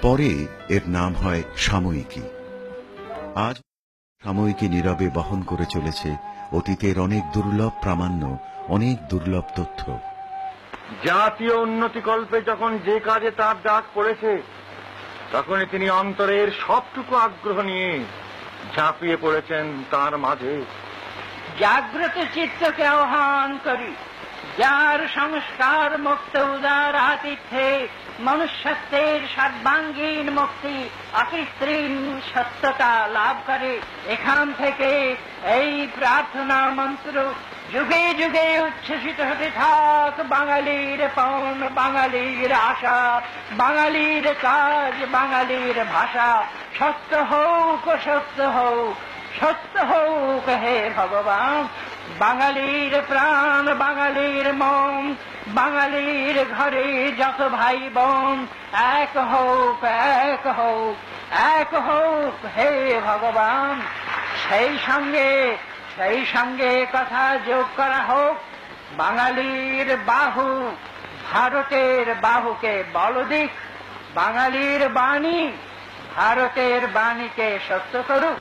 পরে এর নাম হয় সাময়িকী। আজ সাময়িকী নীরবে বহন করে চলেছে অতীতের অনেক দুর্লভ প্রামাণ্য, অনেক দুর্লভ তথ্য। জাতীয় উন্নতিকল্পে যখন যে কাজে তার ডাক পড়েছে, তখনই তিনি অন্তরের সবটুকু আগ্রহ নিয়ে ঝাঁপিয়ে পড়েছেন তার মাঝে। জাগ্রত চিত্তকে আহ্বান করি, যার সংস্কার মুক্ত উদার আতিথ্যে মনুষ্যত্বের সর্বাঙ্গীন মুক্তি অকৃত্রিম সত্যতা লাভ করে। এখান থেকে এই প্রার্থনা মন্ত্র যুগে যুগে উচ্ছ্বসিত হতে থাক। বাঙালির পণ, বাঙালির আশা, বাঙালির কাজ, বাঙালির ভাষা। সত্য হোক, সত্য হোক, সত্য হোক হে ভগবান। বাঙালির প্রাণ, বাঙালির মন, বাঙালির ঘরে যত ভাই বোন, এক হোক, এক হোক, এক হোক হে ভগবান। সেই সঙ্গে কথা যোগ করা হোক, বাঙালির বাহু ভারতের বাহুকে বল দিক। বাঙালির বাণী ভারতের বাণীকে সত্য করুক।